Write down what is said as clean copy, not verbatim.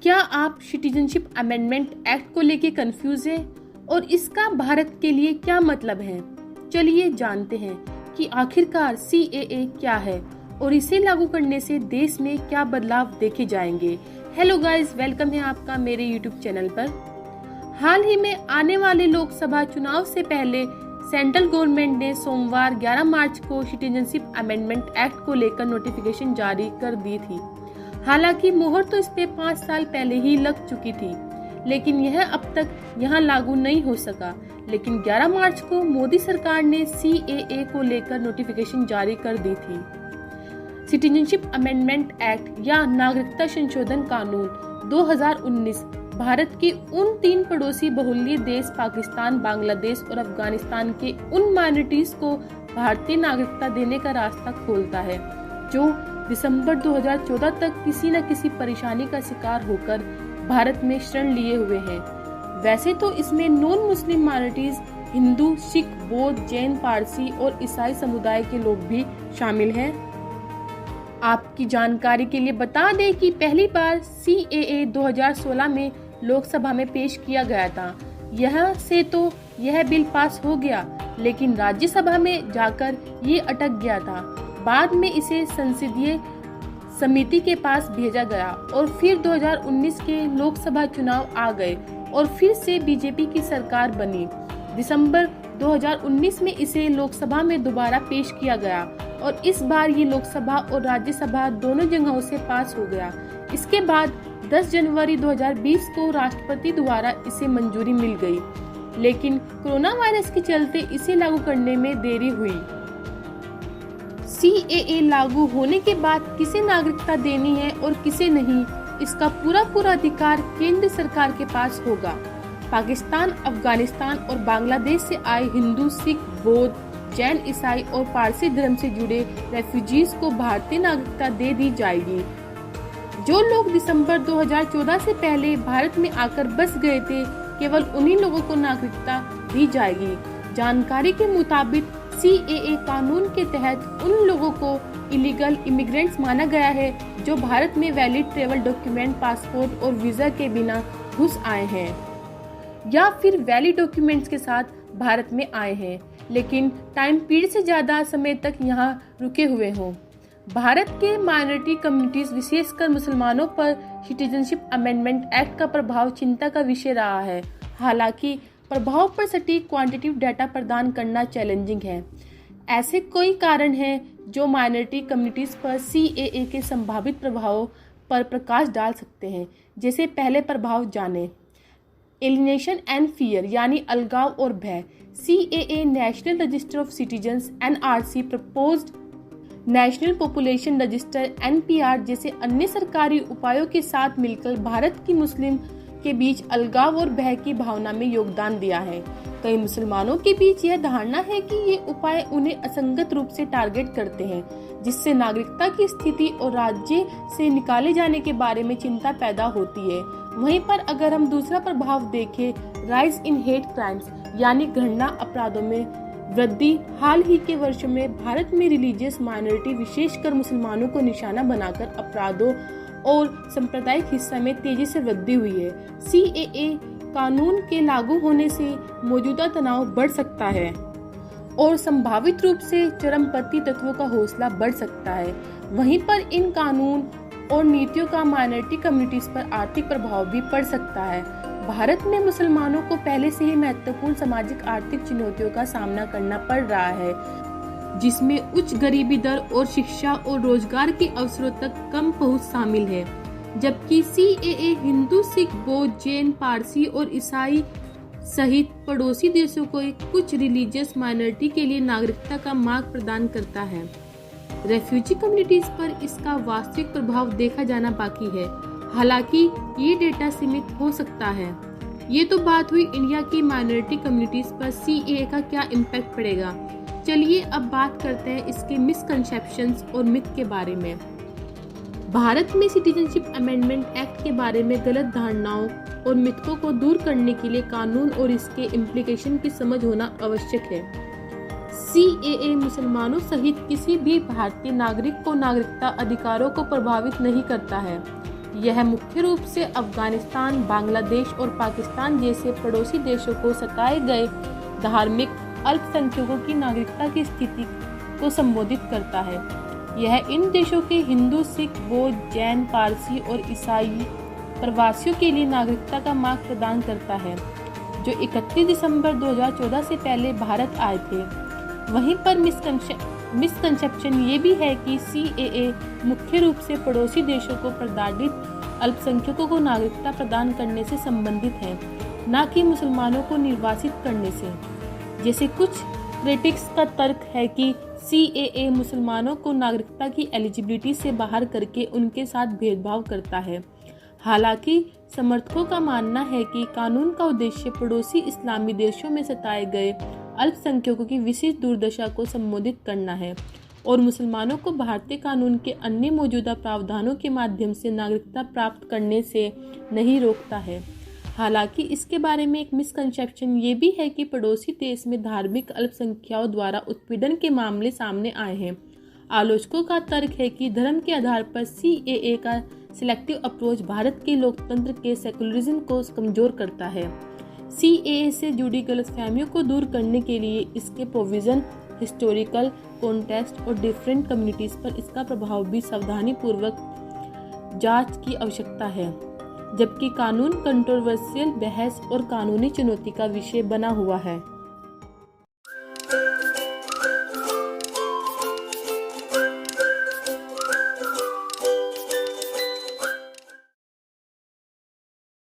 क्या आप citizenship amendment act को लेके कंफ्यूज हैं और इसका भारत के लिए क्या मतलब है? चलिए जानते हैं कि आखिरकार CAA क्या है और इसे लागू करने से देश में क्या बदलाव देखे जाएंगे। हेलो गाइस, वेलकम है आपका मेरे यूट्यूब चैनल पर। हाल ही में आने वाले लोकसभा चुनाव से पहले सेंट्रल गवर्नमेंट ने सोमवार 11 मार्च को सिटीजनशिप अमेंडमेंट एक्ट को लेकर नोटिफिकेशन जारी कर दी थी। हालांकि मोहर तो इस पे 5 साल पहले ही लग चुकी थी, लेकिन यह अब तक यहाँ लागू नहीं हो सका। लेकिन 11 मार्च को मोदी सरकार ने CAA को लेकर नोटिफिकेशन जारी कर दी थी। सिटीजनशिप अमेंडमेंट एक्ट या नागरिकता संशोधन कानून 2019 भारत के उन 3 पड़ोसी बहुल्य देश पाकिस्तान, बांग्लादेश और अफगानिस्तान के उन माइनॉरिटीज को भारतीय नागरिकता देने का रास्ता खोलता है जो दिसंबर 2014 तक किसी न किसी परेशानी का शिकार होकर भारत में शरण लिए हुए हैं। वैसे तो इसमें non Muslim minorities Hindu, Sikh, बौद्ध, जैन, पारसी और ईसाई समुदाय के लोग भी शामिल हैं। आपकी जानकारी के लिए बता दें कि पहली बार CAA 2016 में लोकसभा में पेश किया गया था। यहाँ से तो यह बिल पास हो गया, लेकिन राज्यसभा में जाकर ये अटक गया था। बाद में इसे संसदीय समिति के पास भेजा गया और फिर 2019 के लोकसभा चुनाव आ गए और फिर से बीजेपी की सरकार बनी। दिसंबर 2019 में इसे लोकसभा में दोबारा पेश किया गया और इस बार ये लोकसभा और राज्यसभा दोनों जगहों से पास हो गया। इसके बाद 10 जनवरी 2020 को राष्ट्रपति द्वारा इसे मंजूरी मिल गई, लेकिन कोरोना वायरस के चलते इसे लागू करने में देरी हुई। CAA लागू होने के बाद किसे नागरिकता देनी है और किसे नहीं, इसका पूरा अधिकार केंद्र सरकार के पास होगा। पाकिस्तान, अफगानिस्तान और बांग्लादेश से आए हिंदू, सिख, बौद्ध, जैन, ईसाई और पारसी धर्म से जुड़े रेफ्यूजीज को भारतीय नागरिकता दे दी जाएगी। जो लोग दिसंबर 2014 से पहले भारत में आकर बस गए थे, केवल उन्हीं लोगों को नागरिकता दी जाएगी। जानकारी के मुताबिक CAA कानून के तहत उन लोगों को इलीगल इमिग्रेंट्स माना गया है जो भारत में वैलिड ट्रेवल डॉक्यूमेंट, पासपोर्ट और वीजा के बिना घुस आए हैं या फिर वैलिड डॉक्यूमेंट्स के साथ भारत में आए हैं, लेकिन टाइम पीरियड से ज्यादा समय तक यहाँ रुके हुए हों। भारत के माइनॉरिटी कम्युनिटीज, विशेषकर मुसलमानों पर सिटीजनशिप अमेंडमेंट एक्ट का प्रभाव चिंता का विषय रहा है। हालांकि प्रभाव पर सटीक क्वांटिटेटिव डाटा प्रदान करना चैलेंजिंग है। ऐसे कई कारण हैं जो माइनॉरिटी कम्युनिटीज पर CAA के संभावित प्रभावों पर प्रकाश डाल सकते हैं। जैसे पहले प्रभाव जाने, एलिनेशन एंड फियर यानी अलगाव और भय। CAA national register of citizens NRC, proposed national population register NPR जैसे अन्य सरकारी उपायों के साथ मिलकर भारत की मुस्लिम के बीच अलगाव और भय की भावना में योगदान दिया है। कई मुसलमानों के बीच यह धारणा है कि ये उपाय उन्हें असंगत रूप से टारगेट करते हैं, जिससे नागरिकता की स्थिति और राज्य से निकाले जाने के बारे में चिंता पैदा होती है। वहीं पर अगर हम दूसरा प्रभाव देखें, राइज इन हेट क्राइम्स यानी घृणा अपराधों में वृद्धि। हाल ही के वर्षों में भारत में रिलीजियस माइनॉरिटी, विशेषकर मुसलमानों को निशाना बनाकर अपराधों और सांप्रदायिक हिंसा में तेजी से वृद्धि हुई है। CAA कानून के लागू होने से मौजूदा तनाव बढ़ सकता है और संभावित रूप से चरमपंथी तत्वों का हौसला बढ़ सकता है। वहीं पर इन कानून और नीतियों का माइनॉरिटी कम्युनिटीज पर आर्थिक प्रभाव भी पड़ सकता है। भारत में मुसलमानों को पहले से ही महत्वपूर्ण सामाजिक आर्थिक चुनौतियों का सामना करना पड़ रहा है, जिसमें उच्च गरीबी दर और शिक्षा और रोजगार के अवसरों तक कम पहुंच शामिल है। जबकि CAA हिंदू, सिख, बौद्ध, जैन, पारसी और ईसाई सहित पड़ोसी देशों को कुछ रिलीजियस माइनॉरिटी के लिए नागरिकता का मार्ग प्रदान करता है। रेफ्यूजी कम्युनिटीज पर इसका वास्तविक प्रभाव देखा जाना बाकी है। हालांकि ये डेटा सीमित हो सकता है। ये तो बात हुई इंडिया की माइनॉरिटी कम्युनिटीज पर CAA का क्या इम्पैक्ट पड़ेगा। चलिए अब बात करते हैं इसके मिसकंसेप्शंस और मिथ के बारे में। भारत में सिटीजनशिप अमेंडमेंट एक्ट के बारे में गलत धारणाओं और मिथकों को दूर करने के लिए कानून और इसके इम्प्लीकेशन की समझ होना आवश्यक है। CAA मुसलमानों सहित किसी भी भारतीय नागरिक को नागरिकता अधिकारों को प्रभावित नहीं करता है। यह मुख्य रूप से अफगानिस्तान, बांग्लादेश और पाकिस्तान जैसे पड़ोसी देशों को सताए गए धार्मिक अल्पसंख्यकों की नागरिकता की स्थिति को संबोधित करता है। यह इन देशों के हिंदू, सिख, बौद्ध, जैन, पारसी और ईसाई प्रवासियों के लिए नागरिकता का मार्ग प्रदान करता है, जो 31 दिसंबर 2014 से पहले भारत आए थे। वहीं पर मिसकंसेप्शन ये भी है कि CAA मुख्य रूप से पड़ोसी देशों को प्रताड़ित अल्पसंख्यकों को नागरिकता प्रदान करने से संबंधित है, न कि मुसलमानों को निर्वासित करने से। जैसे कुछ क्रिटिक्स का तर्क है कि CAA मुसलमानों को नागरिकता की एलिजिबिलिटी से बाहर करके उनके साथ भेदभाव करता है। हालांकि समर्थकों का मानना है कि कानून का उद्देश्य पड़ोसी इस्लामी देशों में सताए गए अल्पसंख्यकों की विशेष दुर्दशा को संबोधित करना है और मुसलमानों को भारतीय कानून के अन्य मौजूदा प्रावधानों के माध्यम से नागरिकता प्राप्त करने से नहीं रोकता है। हालांकि इसके बारे में एक मिसकंसेप्शन ये भी है कि पड़ोसी देश में धार्मिक अल्पसंख्यकों द्वारा उत्पीड़न के मामले सामने आए हैं। आलोचकों का तर्क है कि धर्म के आधार पर CAA का सिलेक्टिव अप्रोच भारत के लोकतंत्र के सेकुलरिज्म को कमजोर करता है। CAA से जुड़ी गलतफहमियों को दूर करने के लिए इसके प्रोविजन, हिस्टोरिकल कॉन्टेक्स्ट और डिफरेंट कम्युनिटीज पर इसका प्रभाव भी सावधानीपूर्वक जांच की आवश्यकता है, जबकि कानून कंट्रोवर्शियल बहस और कानूनी चुनौती का विषय बना हुआ है।